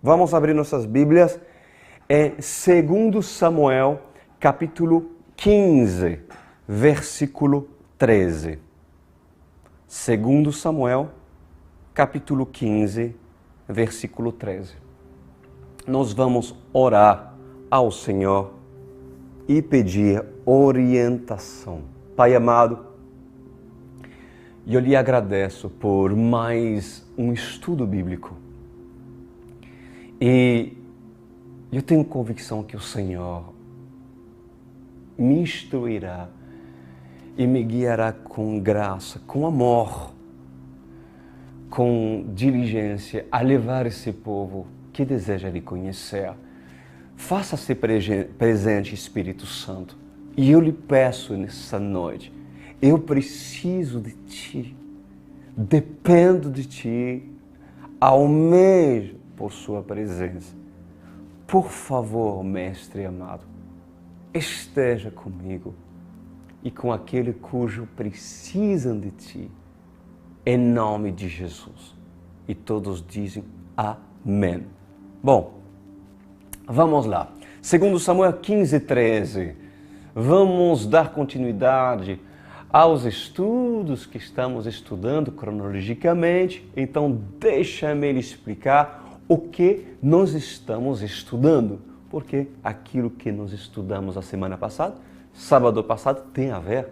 Vamos abrir nossas Bíblias em 2 Samuel, capítulo 15, versículo 13. 2 Samuel, capítulo 15, versículo 13. Nós vamos orar ao Senhor e pedir orientação. Pai amado, eu lhe agradeço por mais um estudo bíblico. E eu tenho convicção que o Senhor me instruirá e me guiará com graça, com amor, com diligência a levar esse povo que deseja lhe conhecer. Faça-se presente, Espírito Santo. E eu lhe peço nessa noite, eu preciso de Ti, dependo de Ti, almejo por Sua presença. Por favor, Mestre amado, esteja comigo e com aquele cujo precisam de Ti, em nome de Jesus. E todos dizem amém. Bom, vamos lá. 2 Samuel 15, 13. Vamos dar continuidade aos estudos que estamos estudando cronologicamente. Então, deixa-me lhe explicar o que nós estamos estudando. Porque aquilo que nós estudamos a semana passada, sábado passado, tem a ver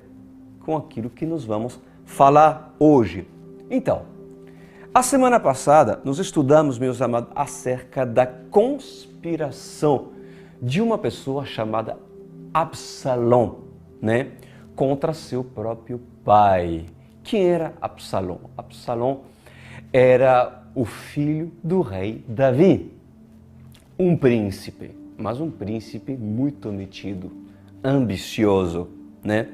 com aquilo que nós vamos falar hoje. Então, a semana passada nós estudamos, meus amados, acerca da conspiração de uma pessoa chamada Absalão, né? Contra seu próprio pai. Quem era Absalão? Absalão era o filho do rei Davi, um príncipe, mas um príncipe muito metido, ambicioso, né?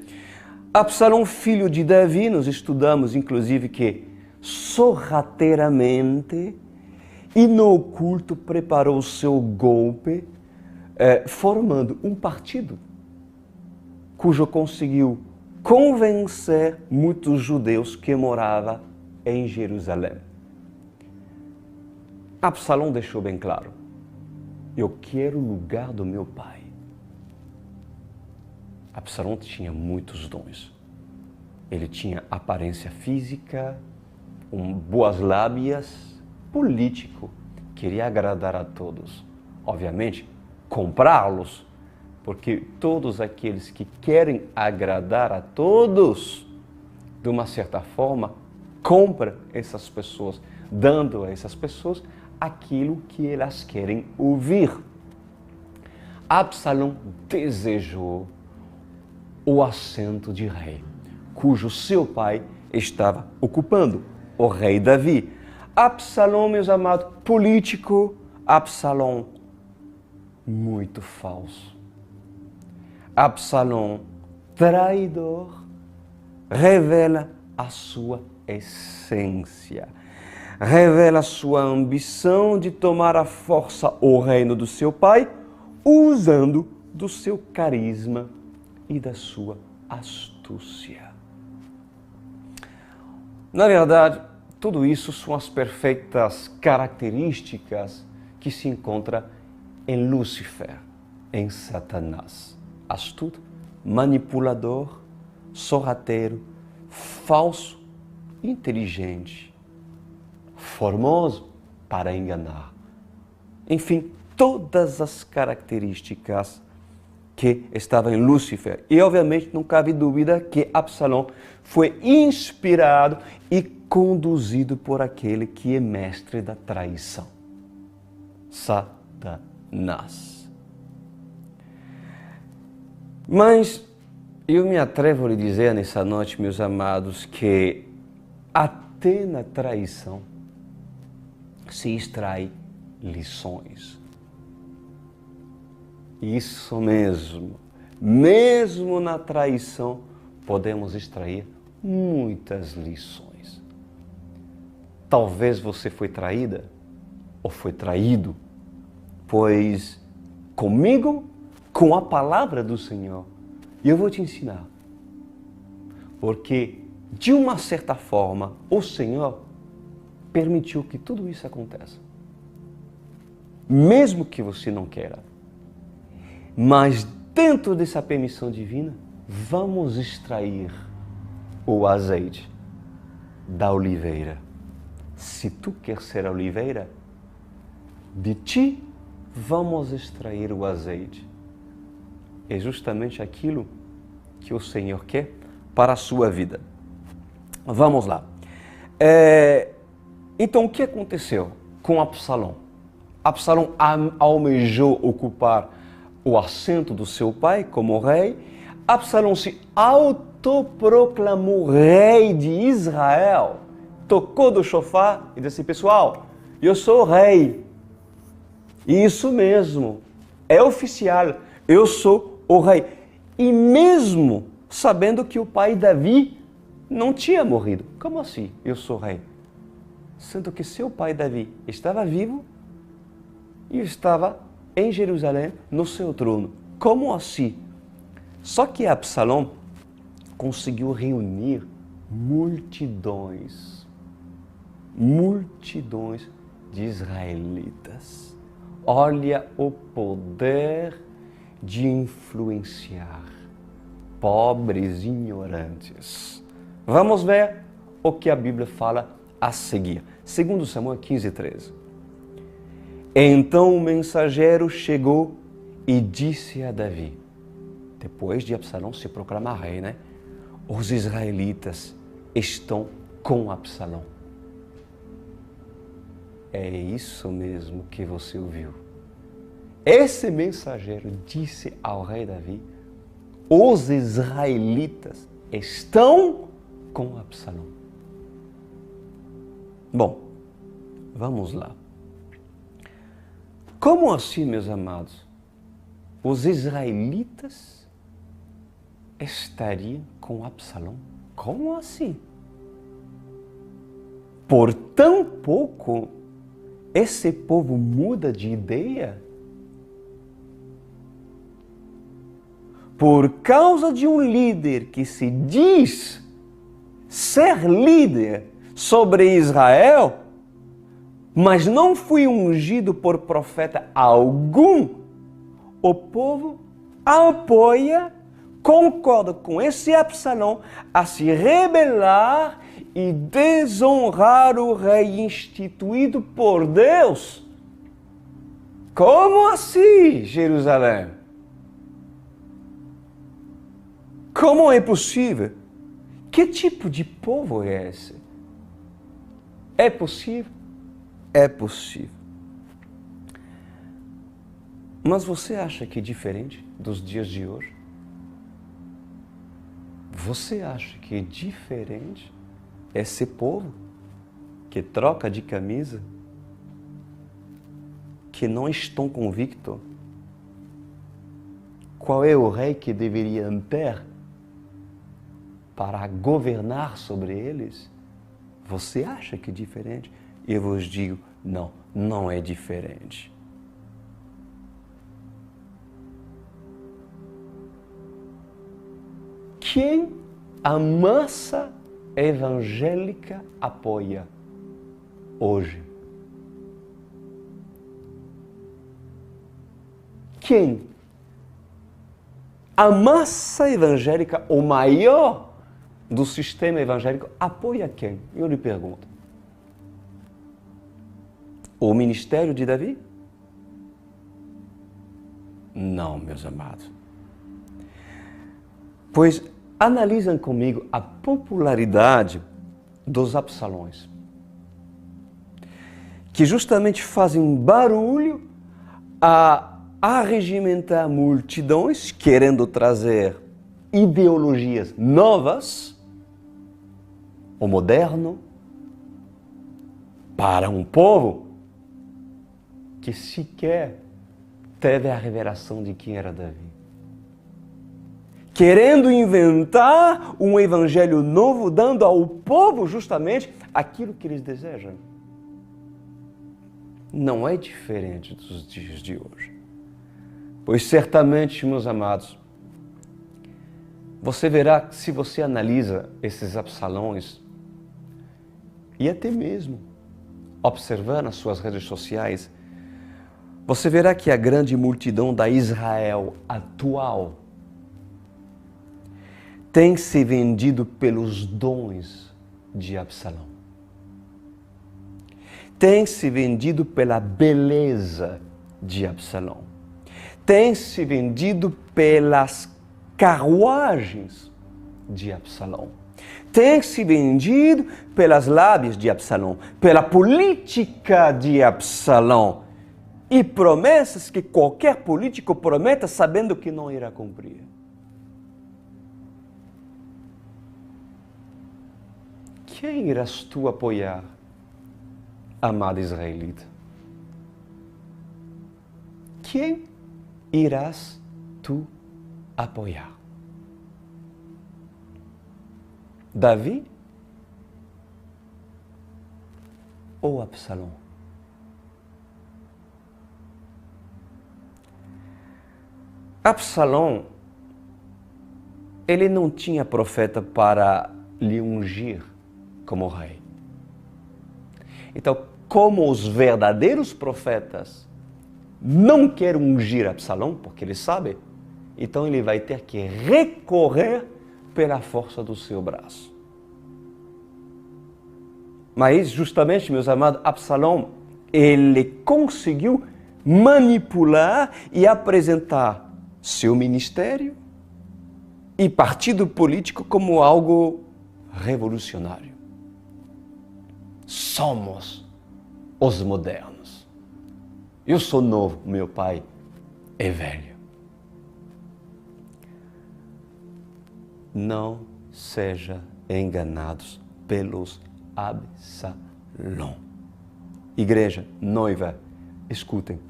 Absalão, filho de Davi, nós estudamos inclusive que sorrateiramente e no oculto preparou o seu golpe, formando um partido cujo conseguiu convencer muitos judeus que moravam em Jerusalém. Absalão deixou bem claro: eu quero o lugar do meu pai. Absalão tinha muitos dons. Ele tinha aparência física, boas lábias, político, queria agradar a todos. Obviamente, comprá-los, porque todos aqueles que querem agradar a todos, de uma certa forma, compram essas pessoas, dando a essas pessoas aquilo que elas querem ouvir. Absalão desejou o assento de rei, cujo seu pai estava ocupando, o rei Davi. Absalão, meus amados, político, Absalão muito falso. Absalão, traidor, revela a sua essência, revela a sua ambição de tomar à força o reino do seu pai, usando do seu carisma e da sua astúcia. Na verdade, tudo isso são as perfeitas características que se encontram em Lúcifer, em Satanás. Astuto, manipulador, sorrateiro, falso, inteligente, formoso para enganar. Enfim, todas as características que estavam em Lúcifer. E, obviamente, não cabe dúvida que Absalão foi inspirado e conduzido por aquele que é mestre da traição, Satanás. Mas eu me atrevo a lhe dizer nessa noite, meus amados, que até na traição se extrai lições. Isso mesmo. Mesmo na traição podemos extrair muitas lições. Talvez você foi traída ou foi traído, pois comigo, com a palavra do Senhor, eu vou te ensinar. Porque, de uma certa forma, o Senhor permitiu que tudo isso aconteça. mesmo que você não queira. Mas dentro dessa permissão divina, vamos extrair o azeite da oliveira. Se tu quer ser a oliveira, de ti vamos extrair o azeite. É justamente aquilo que o Senhor quer para a sua vida. Vamos lá. Então, o que aconteceu com Absalão? Absalão almejou ocupar o assento do seu pai como rei. Absalão se autoproclamou rei de Israel. Tocou do chofar e disse: pessoal, eu sou rei. Isso mesmo, é oficial, eu sou o rei. E mesmo sabendo que o pai Davi não tinha morrido. Como assim, eu sou rei? Sendo que seu pai Davi estava vivo e estava em Jerusalém no seu trono. Como assim? Só que Absalão conseguiu reunir multidões de israelitas. Olha o poder de influenciar pobres ignorantes. Vamos ver o que a Bíblia fala a seguir. 2 Samuel 15:13. Então o mensageiro chegou e disse a Davi, depois de Absalão se proclamar rei, né? Os israelitas estão com Absalão. É isso mesmo que você ouviu. Esse mensageiro disse ao rei Davi, os israelitas estão com Absalão. Bom, vamos lá. Como assim, meus amados? Os israelitas estariam com Absalão? Como assim? Por tão pouco, esse povo muda de ideia? Por causa de um líder que se diz ser líder sobre Israel, mas não foi ungido por profeta algum, o povo apoia, concorda com esse Absalão a se rebelar e desonrar o rei instituído por Deus. Como assim, Jerusalém? Como é possível? Que tipo de povo é esse? É possível? É possível. Mas você acha que é diferente dos dias de hoje? Você acha que é diferente esse povo que troca de camisa, que não estão convictos qual é o rei que deveria impor para governar sobre eles? Você acha que é diferente? Eu vos digo, não, não é diferente. Quem a massa evangélica apoia hoje? Quem? A massa evangélica, o maior do sistema evangélico, apoia quem? Eu lhe pergunto. O ministério de Davi? Não, meus amados. Pois analisem comigo a popularidade dos Absalões, que justamente fazem barulho a arregimentar multidões, querendo trazer ideologias novas, o moderno, para um povo que sequer teve a revelação de quem era Davi. Querendo inventar um evangelho novo, dando ao povo justamente aquilo que eles desejam. Não é diferente dos dias de hoje. Pois certamente, meus amados, você verá, se você analisa esses Absalões, e até mesmo observar nas suas redes sociais, você verá que a grande multidão da Israel atual tem se vendido pelos dons de Absalão. Tem se vendido pela beleza de Absalão. Tem se vendido pelas carruagens de Absalão. Tem se vendido pelas lábias de Absalão, pela política de Absalão e promessas que qualquer político prometa sabendo que não irá cumprir. Quem irás tu apoiar, amado israelita? Quem irás tu apoiar? Davi ou Absalão? Absalão, ele não tinha profeta para lhe ungir como rei. Então, como os verdadeiros profetas não querem ungir Absalão, porque ele sabe, então ele vai ter que recorrer pela força do seu braço. Mas justamente, meus amados, Absalão, ele conseguiu manipular e apresentar seu ministério e partido político como algo revolucionário. Somos os modernos. Eu sou novo, meu pai é velho. Não seja enganados pelos Absalão. Igreja, noiva, escutem.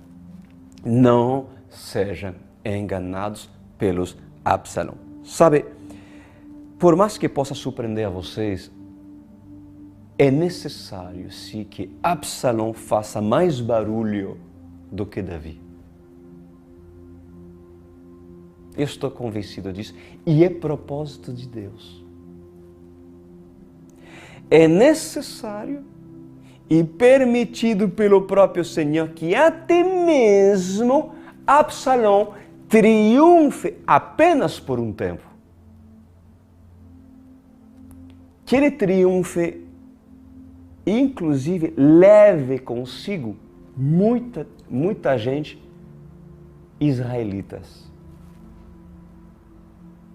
Não sejam enganados pelos Absalão. Sabe, por mais que possa surpreender a vocês, é necessário sim que Absalão faça mais barulho do que Davi. Eu estou convencido disso e é propósito de Deus. É necessário e permitido pelo próprio Senhor que até mesmo Absalão triunfe apenas por um tempo. Que ele triunfe, inclusive leve consigo muita gente israelitas.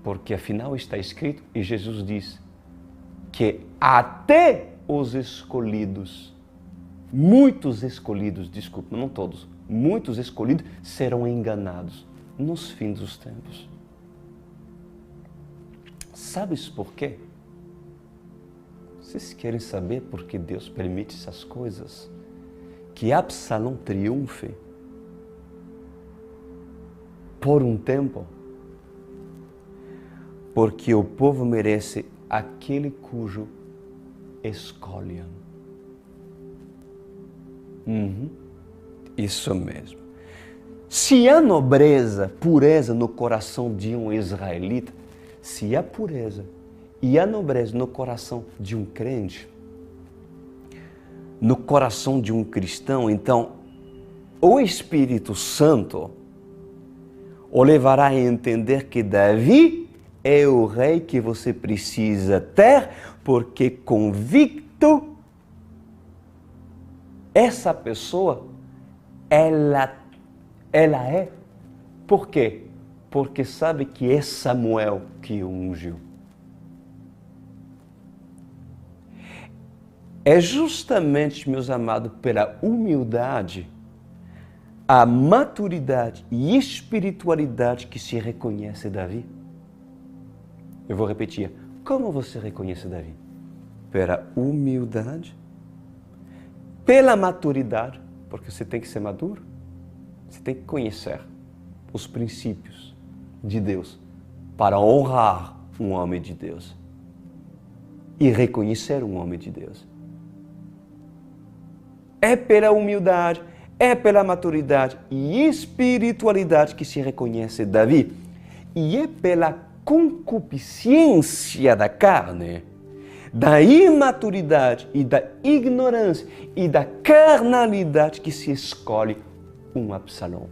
Porque afinal está escrito, e Jesus diz, que até os escolhidos, muitos escolhidos, desculpa, não todos, muitos escolhidos serão enganados nos fins dos tempos. Sabes por quê? Vocês querem saber por que Deus permite essas coisas? Que Absalão triunfe por um tempo? Porque o povo merece aquele cujo escolhem. Isso mesmo. Se há nobreza, pureza no coração de um israelita, se há pureza e há nobreza no coração de um crente, no coração de um cristão, então o Espírito Santo o levará a entender que Davi é o rei que você precisa ter, porque convicto, essa pessoa, ela é. Por quê? Porque sabe que é Samuel que o ungiu. É justamente, meus amados, pela humildade, a maturidade e espiritualidade que se reconhece Davi. Eu vou repetir. Como você reconhece Davi? Pela humildade, pela maturidade, porque você tem que ser maduro, você tem que conhecer os princípios de Deus para honrar um homem de Deus e reconhecer um homem de Deus. É pela humildade, é pela maturidade e espiritualidade que se reconhece Davi e é pela concupiscência da carne, da imaturidade e da ignorância e da carnalidade que se escolhe um Absalão.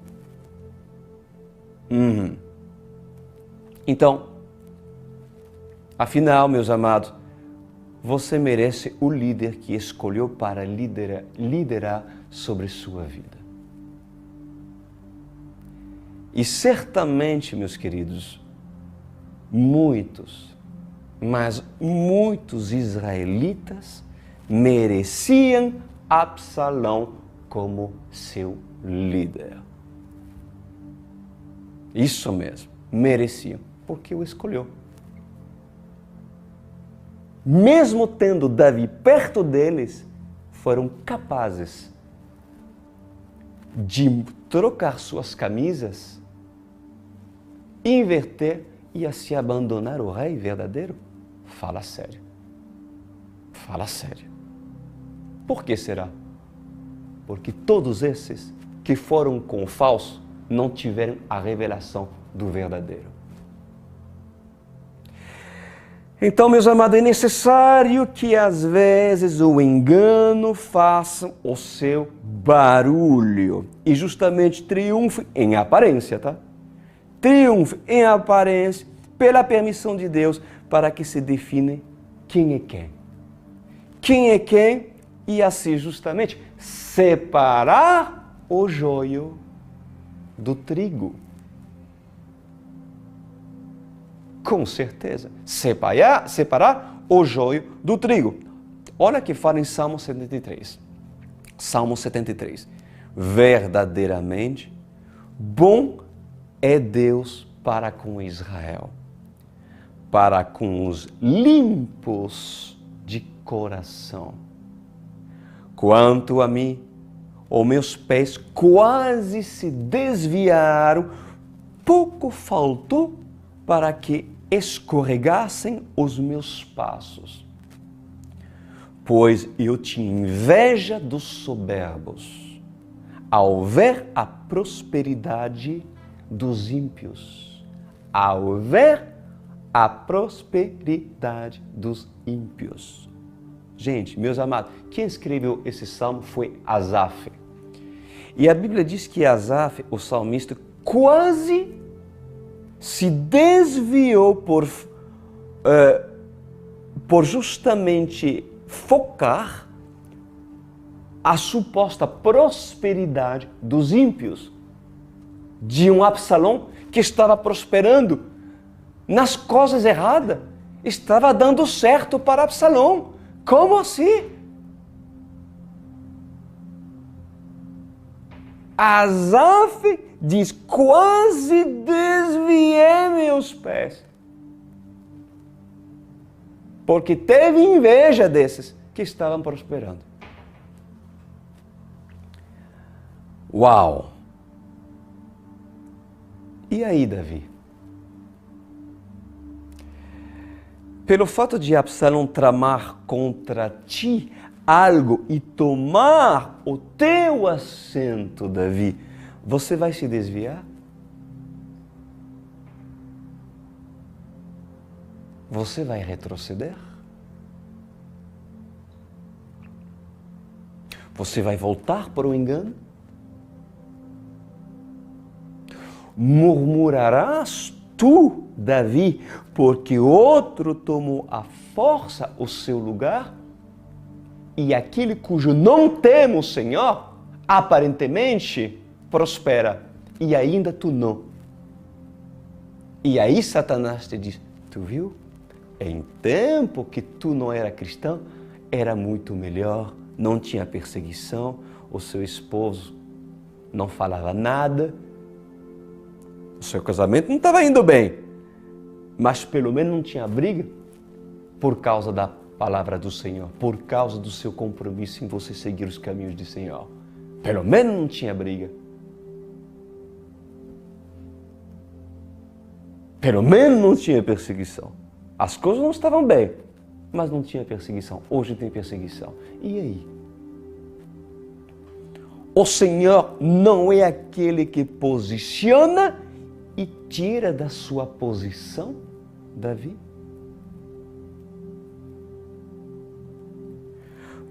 Então, afinal, meus amados, você merece o líder que escolheu para liderar sobre sua vida. E certamente, meus queridos, muitos israelitas mereciam Absalão como seu líder. Isso mesmo, mereciam, porque o escolheu. Mesmo tendo Davi perto deles, foram capazes de trocar suas camisas, inverter e assim abandonar o rei verdadeiro? Fala sério. Fala sério. Por que será? Porque todos esses que foram com o falso não tiveram a revelação do verdadeiro. Então, meus amados, é necessário que às vezes o engano faça o seu barulho e justamente triunfe em aparência, tá? Triunfe em aparência pela permissão de Deus para que se define quem é quem. Quem é quem e assim justamente separar o joio do trigo. Com certeza. Separar o joio do trigo. Olha que fala em Salmo 73. Salmo 73. Verdadeiramente, bom é Deus para com Israel, para com os limpos de coração. Quanto a mim, os meus pés quase se desviaram, pouco faltou para que escorregassem os meus passos. Pois eu tinha inveja dos soberbos, ao ver a prosperidade dos ímpios. Ao ver a prosperidade dos ímpios. Gente, meus amados, quem escreveu esse salmo foi Asaf. E a Bíblia diz que Asaf, o salmista, quase se desviou por justamente focar a suposta prosperidade dos ímpios, de um Absalão que estava prosperando nas coisas erradas, estava dando certo para Absalão. Como assim? Asaf diz, quase desviei meus pés. Porque teve inveja desses que estavam prosperando. Uau! E aí, Davi? Pelo fato de Absalão tramar contra ti algo e tomar o teu assento, Davi, você vai se desviar? Você vai retroceder? Você vai voltar para o engano? Murmurarás tu, Davi, porque outro tomou à força o seu lugar? E aquele cujo não teme o Senhor, aparentemente prospera, e ainda tu não. E aí Satanás te diz, tu viu? Em tempo que tu não era cristão, era muito melhor, não tinha perseguição, o seu esposo não falava nada, o seu casamento não estava indo bem, mas pelo menos não tinha briga por causa da palavra do Senhor, por causa do seu compromisso em você seguir os caminhos do Senhor. Pelo menos não tinha briga. Pelo menos não tinha perseguição. As coisas não estavam bem, mas não tinha perseguição. Hoje tem perseguição. E aí? O Senhor não é aquele que posiciona e tira da sua posição, Davi?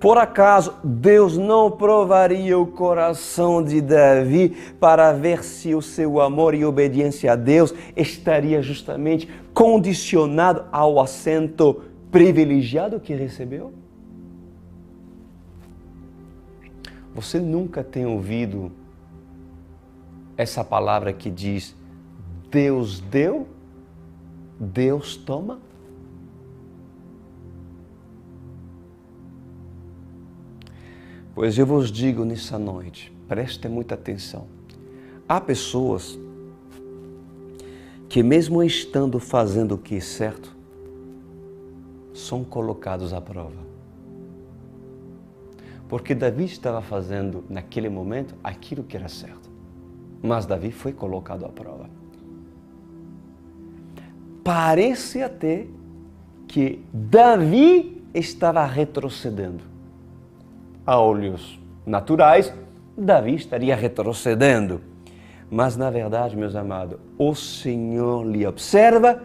Por acaso Deus não provaria o coração de Davi para ver se o seu amor e obediência a Deus estaria justamente condicionado ao assento privilegiado que recebeu? Você nunca tem ouvido essa palavra que diz: Deus deu, Deus toma? Pois eu vos digo nessa noite, prestem muita atenção. Há pessoas que mesmo estando fazendo o que é certo, são colocados à prova. Porque Davi estava fazendo naquele momento aquilo que era certo. Mas Davi foi colocado à prova. Parece até que Davi estava retrocedendo. A olhos naturais, Davi estaria retrocedendo. Mas, na verdade, meus amados, o Senhor lhe observa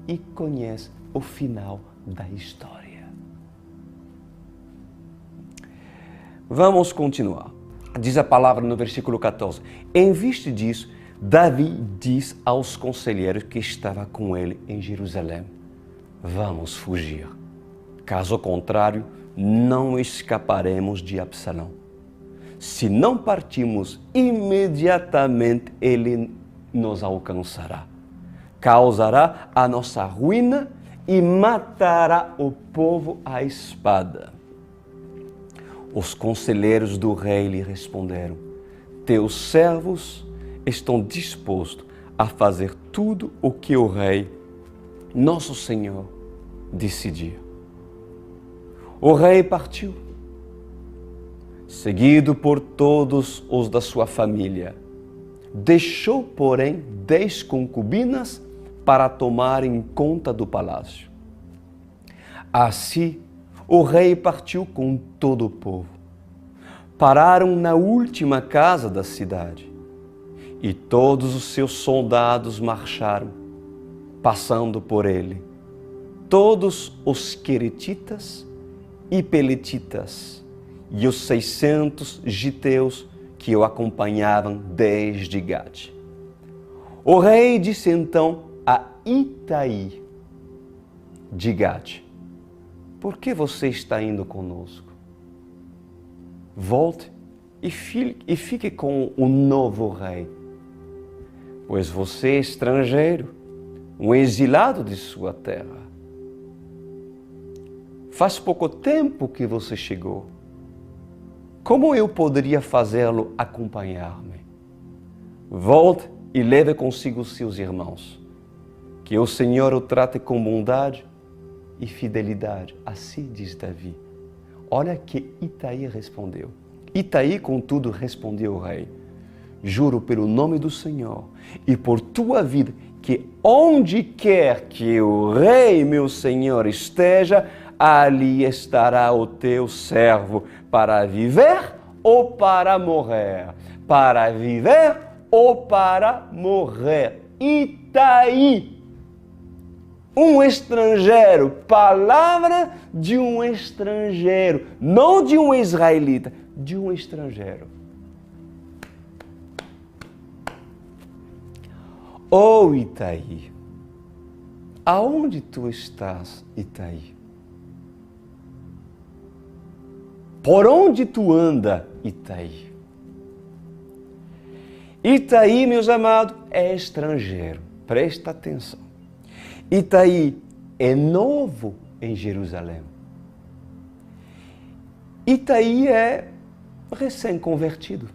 e conhece o final da história. Vamos continuar. Diz a palavra no versículo 14. Em vista disso, Davi diz aos conselheiros que estavam com ele em Jerusalém: vamos fugir. Caso contrário, não escaparemos de Absalão. Se não partirmos imediatamente, ele nos alcançará, causará a nossa ruína e matará o povo à espada. Os conselheiros do rei lhe responderam: teus servos estão dispostos a fazer tudo o que o rei, nosso Senhor, decidir. O rei partiu, seguido por todos os da sua família. Deixou, porém, 10 concubinas para tomarem conta do palácio. Assim, o rei partiu com todo o povo. Pararam na última casa da cidade e todos os seus soldados marcharam, passando por ele, todos os queretitas e peletitas e os 600 giteus que o acompanhavam desde Gade. O rei disse então a Itai de Gade: por que você está indo conosco? Volte e fique com o novo rei, pois você é estrangeiro, um exilado de sua terra. Faz pouco tempo que você chegou. Como eu poderia fazê-lo acompanhar-me? Volte e leve consigo seus irmãos. Que o Senhor o trate com bondade e fidelidade. Assim diz Davi. Olha que Itai respondeu. Itai, contudo, respondeu ao rei: juro pelo nome do Senhor e por tua vida que onde quer que o rei, meu senhor, esteja, ali estará o teu servo para viver ou para morrer. Para viver ou para morrer. Itai, um estrangeiro, palavra de um estrangeiro, não de um israelita, de um estrangeiro. Oh Itai, aonde tu estás, Itai? Por onde tu anda, Itai? Itai, meus amados, é estrangeiro. Presta atenção. Itai é novo em Jerusalém. Itai é recém-convertido.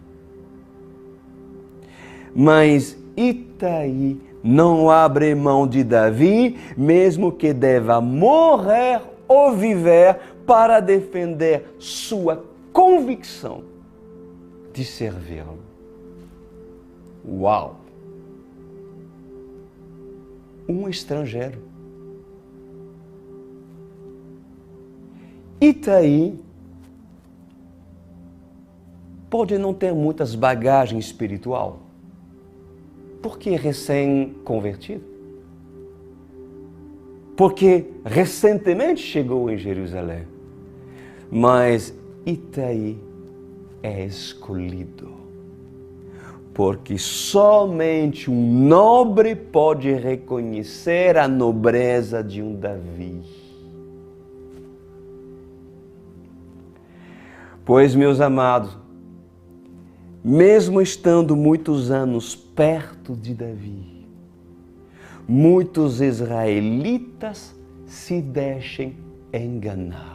Mas Itai não abre mão de Davi, mesmo que deva morrer ou viver, para defender sua convicção de servi-lo. Uau! Um estrangeiro. Itai pode não ter muitas bagagens espiritual, porque é recém-convertido, porque recentemente chegou em Jerusalém. Mas Itai é escolhido, porque somente um nobre pode reconhecer a nobreza de um Davi. Pois, meus amados, mesmo estando muitos anos perto de Davi, muitos israelitas se deixem enganar.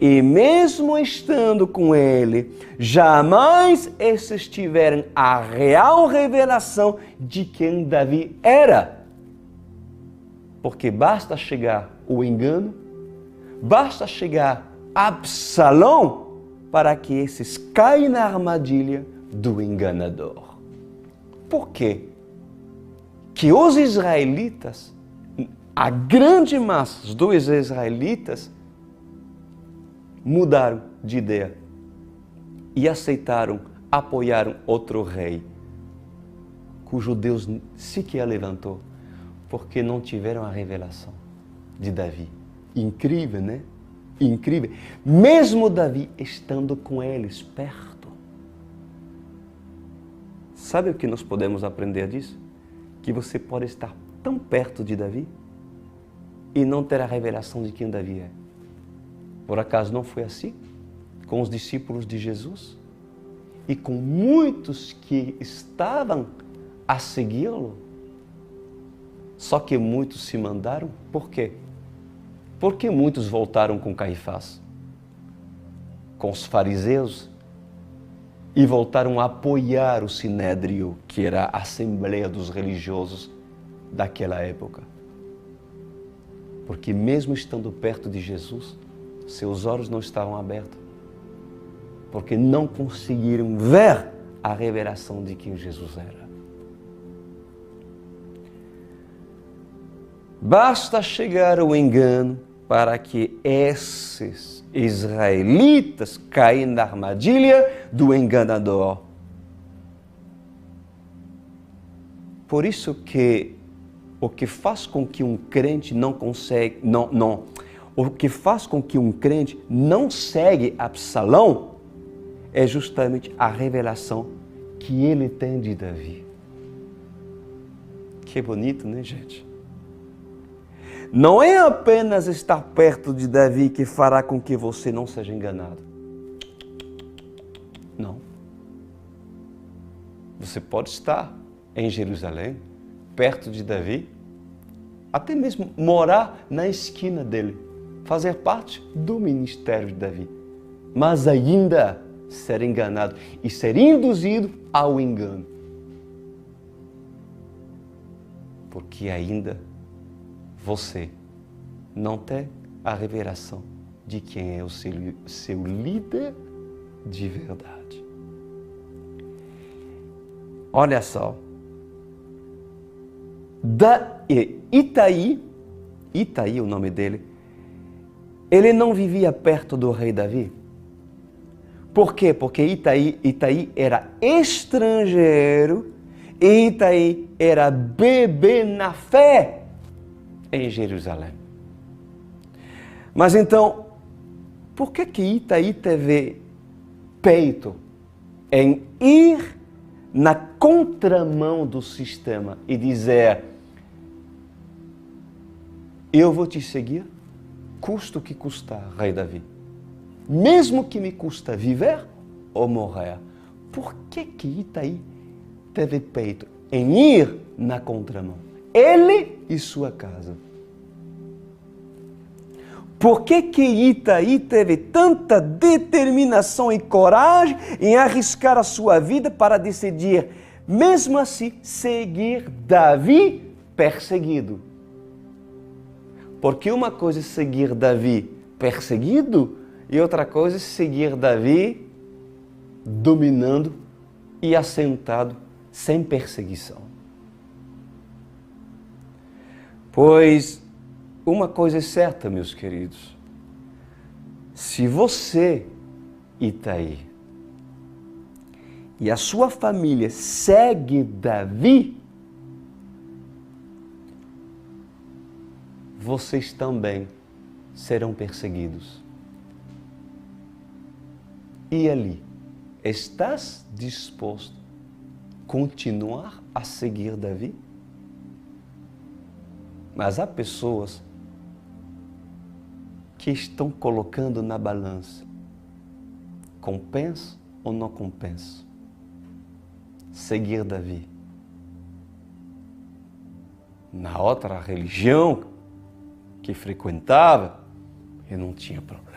E mesmo estando com ele, jamais esses tiveram a real revelação de quem Davi era. Porque basta chegar o engano, basta chegar Absalão para que esses caem na armadilha do enganador. Por quê? Que os israelitas, a grande massa dos israelitas, mudaram de ideia e aceitaram, apoiaram outro rei, cujo Deus sequer levantou, porque não tiveram a revelação de Davi. Incrível, né? Incrível. Mesmo Davi estando com eles perto. Sabe o que nós podemos aprender disso? Que você pode estar tão perto de Davi e não ter a revelação de quem Davi é. Por acaso não foi assim com os discípulos de Jesus? E com muitos que estavam a segui-lo? Só que muitos se mandaram. Por quê? Porque muitos voltaram com Caifás, com os fariseus, e voltaram a apoiar o Sinédrio, que era a Assembleia dos Religiosos daquela época. Porque mesmo estando perto de Jesus, seus olhos não estavam abertos, porque não conseguiram ver a revelação de quem Jesus era. Basta chegar ao engano para que esses israelitas caem na armadilha do enganador. Por isso que o que faz com que um crente o que faz com que um crente não segue Absalão é justamente a revelação que ele tem de Davi. Que bonito, né, gente? Não é apenas estar perto de Davi que fará com que você não seja enganado. Não. Você pode estar em Jerusalém, perto de Davi, até mesmo morar na esquina dele, fazer parte do ministério de Davi, mas ainda ser enganado e ser induzido ao engano. Porque ainda você não tem a revelação de quem é o seu líder de verdade. Olha só. Itai, o nome dele, ele não vivia perto do rei Davi. Por quê? Porque Itai era estrangeiro e Itai era bebê na fé em Jerusalém. Mas então, por que Itai teve peito em ir na contramão do sistema e dizer: eu vou te seguir, custa o que custar, rei Davi. Mesmo que me custa viver ou morrer. Por que Itai teve peito em ir na contramão? Ele e sua casa. Por que Itai teve tanta determinação e coragem em arriscar a sua vida para decidir, mesmo assim, seguir Davi perseguido? Porque uma coisa é seguir Davi perseguido e outra coisa é seguir Davi dominando e assentado sem perseguição. Pois uma coisa é certa, meus queridos, se você, Itai, e a sua família segue Davi, vocês também serão perseguidos. E ali, estás disposto a continuar a seguir Davi? Mas há pessoas que estão colocando na balança, compensa ou não compensa seguir Davi? Na outra religião que frequentava, eu não tinha problema.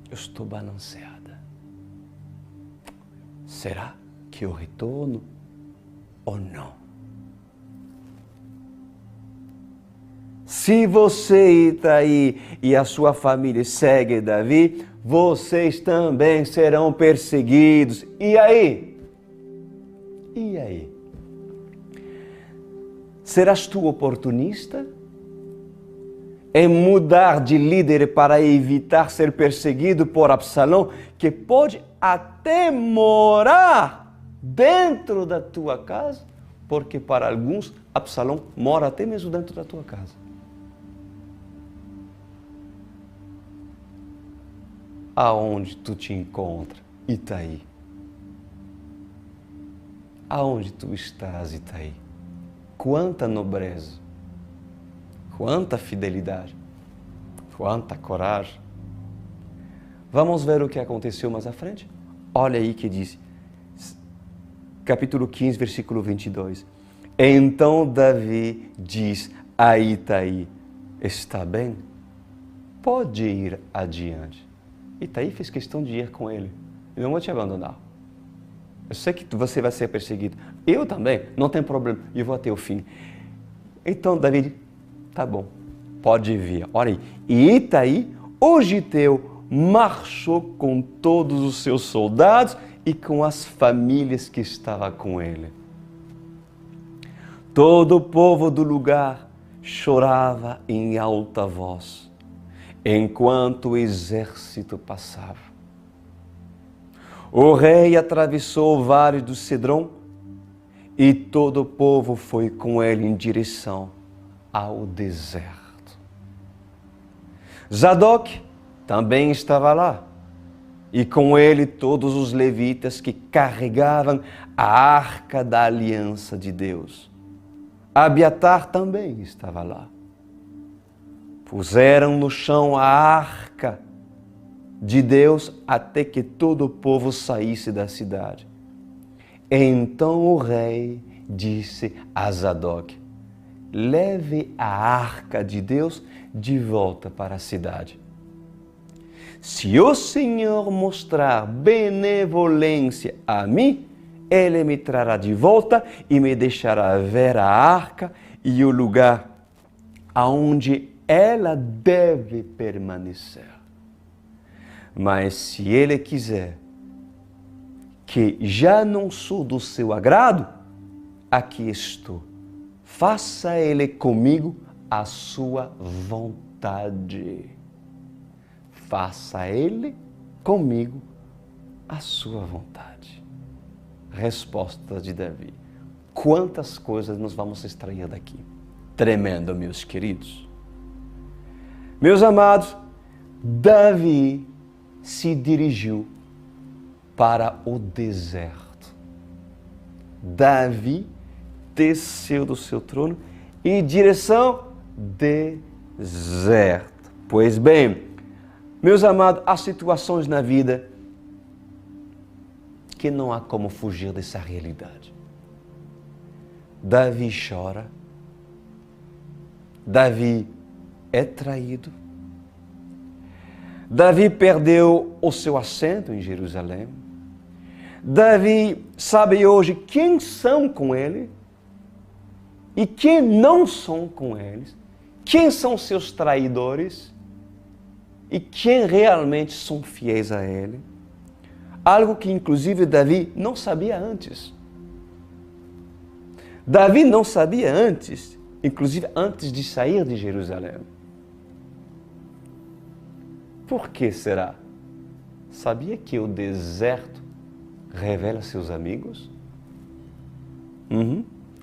Eu estou balanceada. Será que eu retorno ou não? Se você está aí e a sua família segue Davi, vocês também serão perseguidos. E aí? E aí? Serás tu oportunista em mudar de líder para evitar ser perseguido por Absalão, que pode até morar dentro da tua casa? Porque para alguns, Absalão mora até mesmo dentro da tua casa. Aonde tu te encontra, Itaí? Aonde tu estás, Itaí? Quanta nobreza, quanta fidelidade, quanta coragem. Vamos ver o que aconteceu mais à frente? Olha aí que diz, capítulo 15, versículo 22. Então Davi diz a Itaí, está bem? Pode ir adiante. Itaí fez questão de ir com ele. Eu não vou te abandonar. Eu sei que você vai ser perseguido. Eu também, não tem problema. Eu vou até o fim. Então Davi, tá bom, pode vir. Olha aí. E Itaí, o giteu, marchou com todos os seus soldados e com as famílias que estavam com ele. Todo o povo do lugar chorava em alta voz, enquanto o exército passava. O rei atravessou o vale do Cedron e todo o povo foi com ele em direção ao deserto. Zadok também estava lá e com ele todos os levitas que carregavam a arca da aliança de Deus. Abiatar também estava lá. Puseram no chão a arca de Deus até que todo o povo saísse da cidade. Então o rei disse a Zadok, leve a arca de Deus de volta para a cidade. Se o Senhor mostrar benevolência a mim, Ele me trará de volta e me deixará ver a arca e o lugar aonde ela deve permanecer. Mas se Ele quiser que já não sou do seu agrado, aqui estou. Faça Ele comigo a sua vontade. Faça Ele comigo a sua vontade. Resposta de Davi. Quantas coisas nós vamos extrair daqui? Tremendo, meus queridos. Meus amados, Davi se dirigiu para o deserto. Davi desceu do seu trono em direção deserto. Pois bem, meus amados, há situações na vida que não há como fugir dessa realidade. Davi chora, Davi é traído, Davi perdeu o seu assento em Jerusalém, Davi sabe hoje quem são com ele e quem não são com eles, quem são seus traidores e quem realmente são fiéis a ele. Algo que inclusive Davi não sabia antes. Davi não sabia antes, inclusive antes de sair de Jerusalém. Por que será? Sabia que o deserto revela seus amigos?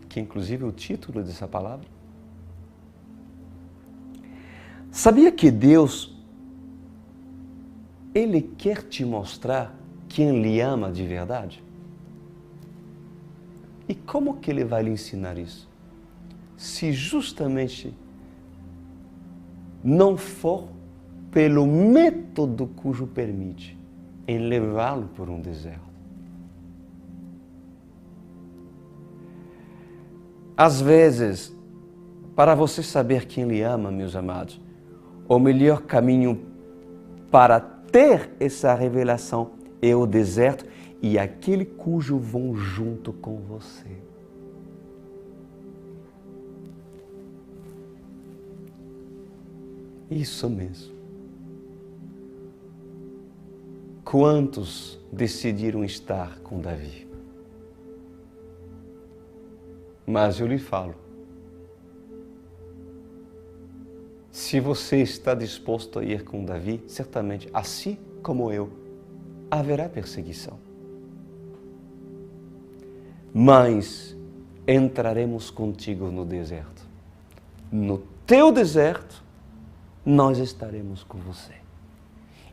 Que inclusive é o título dessa palavra. Sabia que Deus Ele quer te mostrar quem lhe ama de verdade. E como que ele vai lhe ensinar isso? Se justamente não for pelo método cujo permite em levá-lo por um deserto. Às vezes, para você saber quem lhe ama, meus amados, o melhor caminho para ter essa revelação é o deserto e aquele cujo vão junto com você. Isso mesmo. Quantos decidiram estar com Davi? Mas eu lhe falo, se você está disposto a ir com Davi, certamente, assim como eu, haverá perseguição. Mas entraremos contigo no deserto. No teu deserto, nós estaremos com você.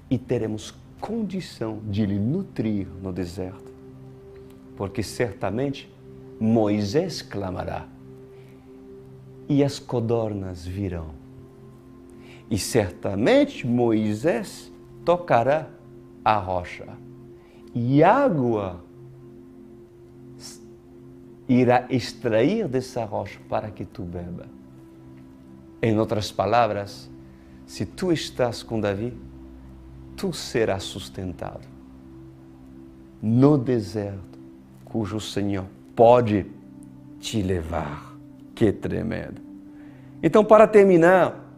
E teremos condição de lhe nutrir no deserto. Porque certamente Moisés clamará e as codornas virão. E certamente Moisés tocará a rocha e água irá extrair dessa rocha para que tu beba. Em outras palavras, se tu estás com Davi, tu serás sustentado no deserto, cujo Senhor pode te levar. Que tremendo! Então, para terminar,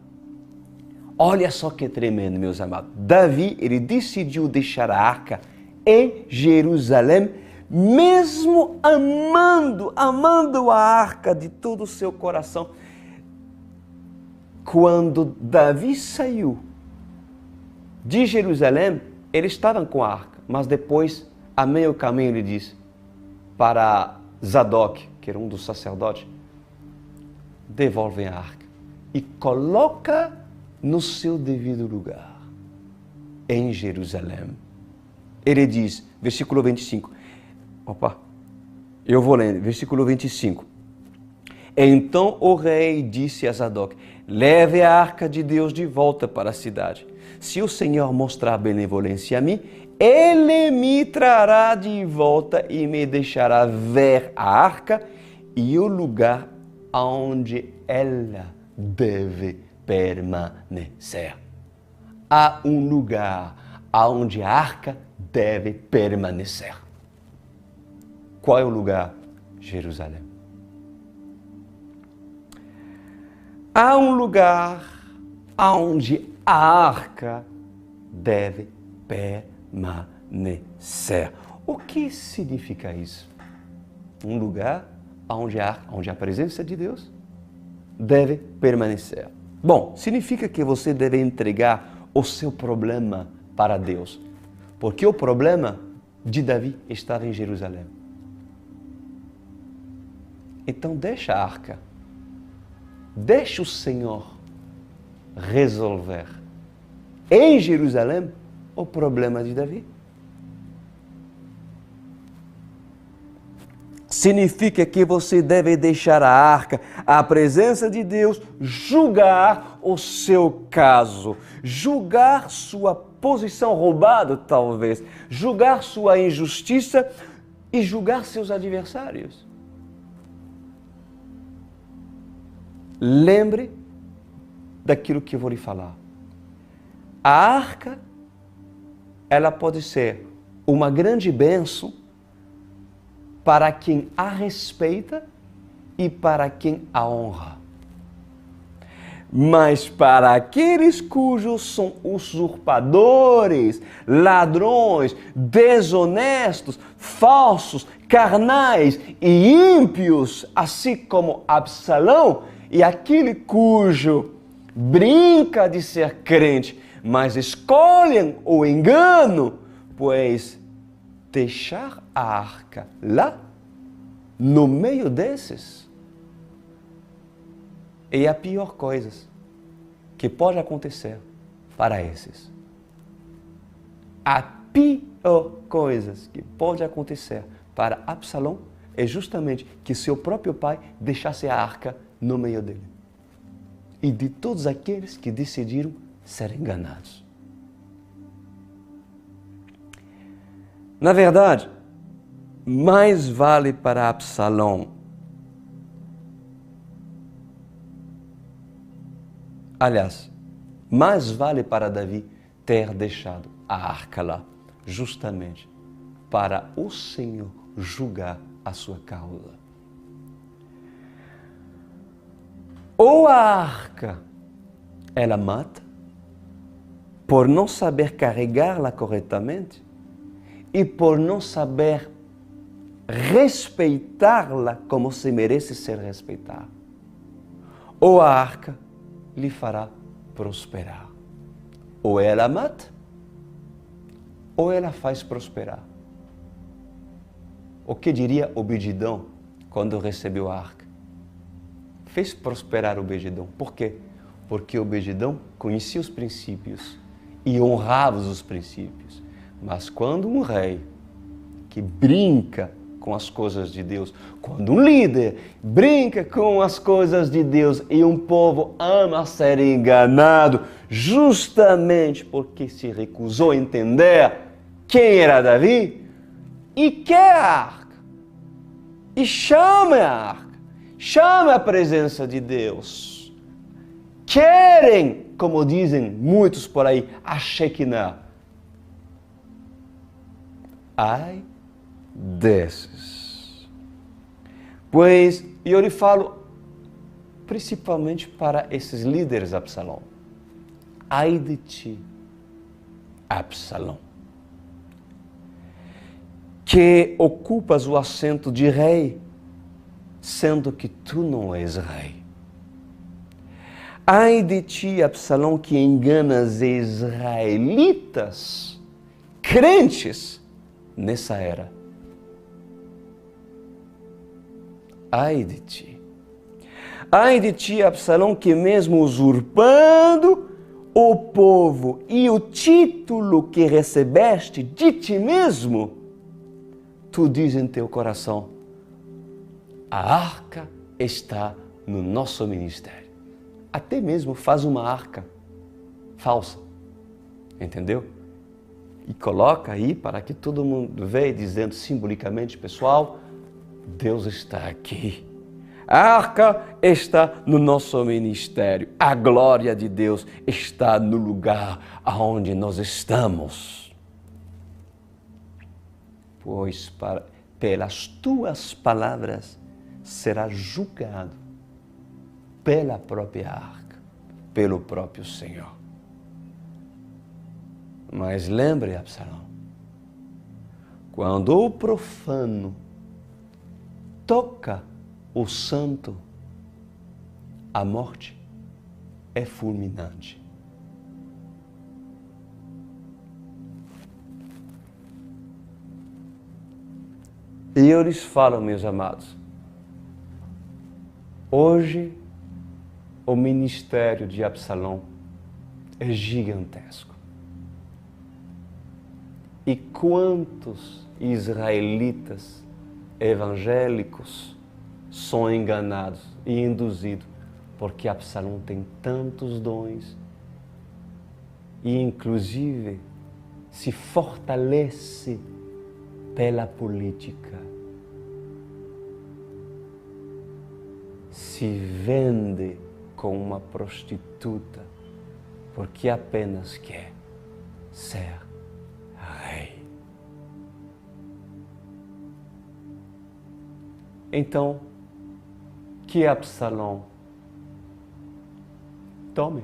olha só que tremendo, meus amados. Davi, ele decidiu deixar a arca em Jerusalém, mesmo amando a arca de todo o seu coração. Quando Davi saiu de Jerusalém, eles estavam com a arca, mas depois, a meio caminho, ele disse para Zadok, que era um dos sacerdotes, devolve a arca e coloca no seu devido lugar, em Jerusalém. Ele diz, versículo 25, eu vou lendo, versículo 25. Então o rei disse a Zadok, leve a arca de Deus de volta para a cidade. Se o Senhor mostrar benevolência a mim, Ele me trará de volta e me deixará ver a arca e o lugar onde ela deve permanecer. Há um lugar onde a arca deve permanecer. Qual é o lugar? Jerusalém. Há um lugar onde a arca deve permanecer. O que significa isso? Um lugar onde a presença de Deus deve permanecer. Bom, significa que você deve entregar o seu problema para Deus, porque o problema de Davi estava em Jerusalém. Então deixa a arca, deixa o Senhor resolver em Jerusalém o problema de Davi. Significa que você deve deixar a arca, a presença de Deus, julgar o seu caso, julgar sua posição roubada, talvez, julgar sua injustiça e julgar seus adversários. Lembre daquilo que eu vou lhe falar. A arca, ela pode ser uma grande bênção para quem a respeita e para quem a honra. Mas para aqueles cujos são usurpadores, ladrões, desonestos, falsos, carnais e ímpios, assim como Absalão, e aquele cujo brinca de ser crente, mas escolhem o engano, pois deixar a arca lá, no meio desses, é a pior coisa que pode acontecer para esses. A pior coisa que pode acontecer para Absalão é justamente que seu próprio pai deixasse a arca no meio dele. E de todos aqueles que decidiram ser enganados. Na verdade, mais vale para Absalão. Aliás, mais vale para Davi ter deixado a arca lá, justamente para o Senhor julgar a sua causa. Ou a arca, ela mata, por não saber carregá-la corretamente e por não saber respeitá-la como se merece ser respeitada. Ou a arca lhe fará prosperar. Ou ela mata, ou ela faz prosperar. O que diria Obed-Edom quando recebeu a arca? Fez prosperar Obed-Edom. Por quê? Porque Obed-Edom conhecia os princípios e honrava os princípios. Mas quando um rei que brinca com as coisas de Deus, quando um líder brinca com as coisas de Deus e um povo ama ser enganado, justamente porque se recusou a entender quem era Davi e quer a arca, e chama a arca, chama a presença de Deus. Querem, como dizem muitos por aí, a Shekinah. Ai desses. Pois eu lhe falo principalmente para esses líderes, Absalão. Ai de ti, Absalão, que ocupas o assento de rei, sendo que tu não és rei. Ai de ti, Absalão, que enganas israelitas, crentes nessa era. Ai de ti. Ai de ti, Absalão, que mesmo usurpando o povo e o título que recebeste de ti mesmo, tu diz em teu coração, a arca está no nosso ministério. Até mesmo faz uma arca falsa, entendeu? E coloca aí para que todo mundo veja, dizendo simbolicamente, pessoal, Deus está aqui. A arca está no nosso ministério. A glória de Deus está no lugar aonde nós estamos. Pois pelas tuas palavras será julgado pela própria arca, pelo próprio Senhor. Mas lembre, Absalão, quando o profano toca o santo, a morte é fulminante. E eu lhes falo, meus amados, hoje o ministério de Absalão é gigantesco. E quantos israelitas evangélicos são enganados e induzidos porque Absalão tem tantos dons e inclusive se fortalece pela política, se vende como uma prostituta porque apenas quer ser rei. Então, que Absalão tome,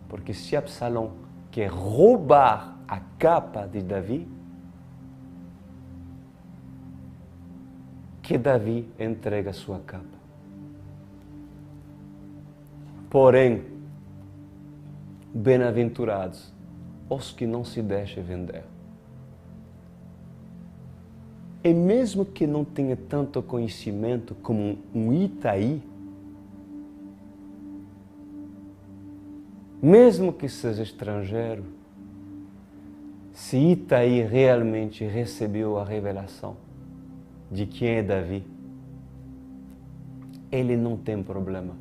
porque se Absalão quer roubar a capa de Davi, que Davi entrega a sua capa. Porém, bem-aventurados os que não se deixem vender. E mesmo que não tenha tanto conhecimento como um Itaí, mesmo que seja estrangeiro, se Itaí realmente recebeu a revelação de quem é Davi, ele não tem problema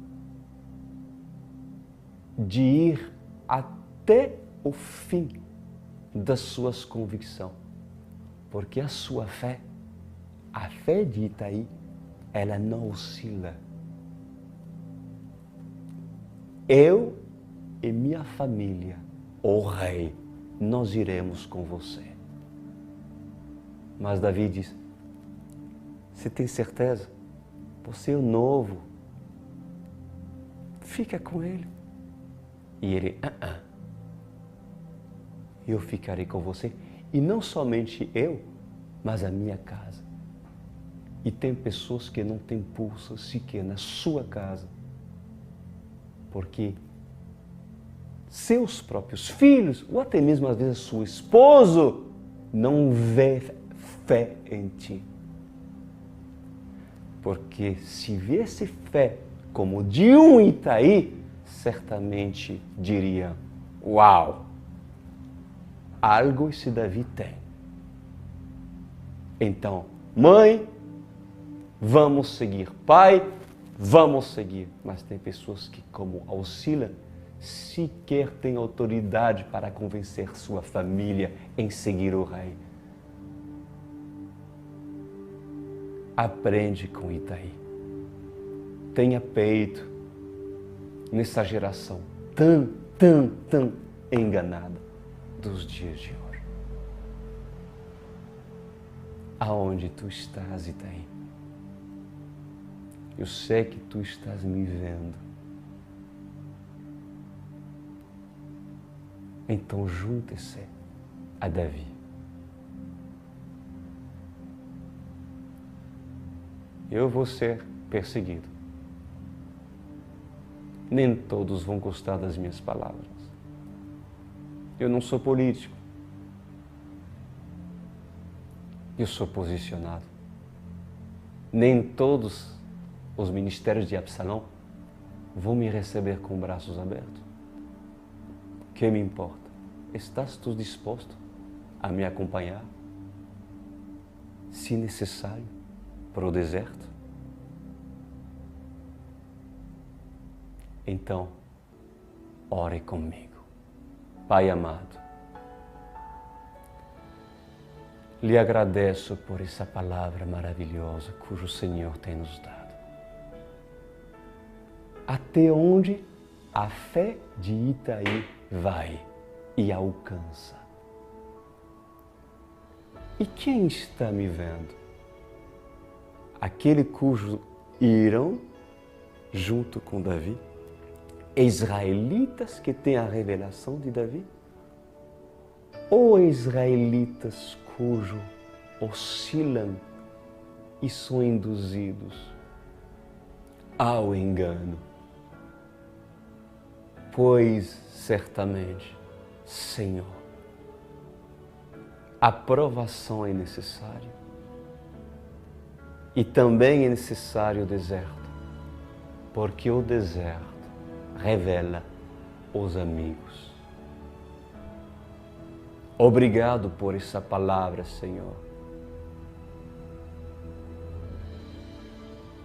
de ir até o fim das suas convicções, porque a sua fé, a fé de Itaí, ela não oscila. Eu e minha família, ó rei, nós iremos com você. Mas Davi diz, você tem certeza? Você é o novo. Fica com ele. E ele, eu ficarei com você. E não somente eu, mas a minha casa. E tem pessoas que não têm pulso sequer na sua casa. Porque seus próprios filhos, ou até mesmo às vezes seu esposo, não vê fé em ti. Porque se viesse fé como de um Itaí, certamente diria, uau, algo esse Davi tem. Então, mãe, vamos seguir. Pai, vamos seguir. Mas tem pessoas que, como oscilam, sequer têm autoridade para convencer sua família em seguir o rei. Aprende com Itaí. Tenha peito nessa geração tão enganada dos dias de hoje. Aonde tu estás, Itaí? Eu sei que tu estás me vendo. Então junte-se a Davi. Eu vou ser perseguido. Nem todos vão gostar das minhas palavras. Eu não sou político. Eu sou posicionado. Nem todos os ministérios de Absalão vão me receber com braços abertos. O que me importa? Estás tu disposto a me acompanhar, se necessário, para o deserto? Então, ore comigo. Pai amado, lhe agradeço por essa palavra maravilhosa cujo Senhor tem nos dado. Até onde a fé de Itaí vai e alcança. E quem está me vendo? Aquele cujo irão junto com Davi? Israelitas que têm a revelação de Davi? Ou israelitas cujo oscilam e são induzidos ao engano? Pois certamente, Senhor, a provação é necessária e também é necessário o deserto, porque o deserto revela os amigos. Obrigado por essa palavra, Senhor.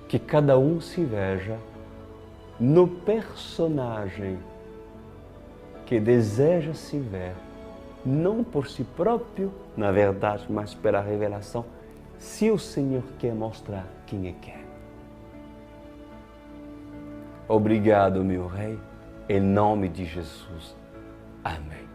Que cada um se veja no personagem que deseja se ver, não por si próprio, na verdade, mas pela revelação, se o Senhor quer mostrar quem é que é. Obrigado, meu Rei, em nome de Jesus. Amém.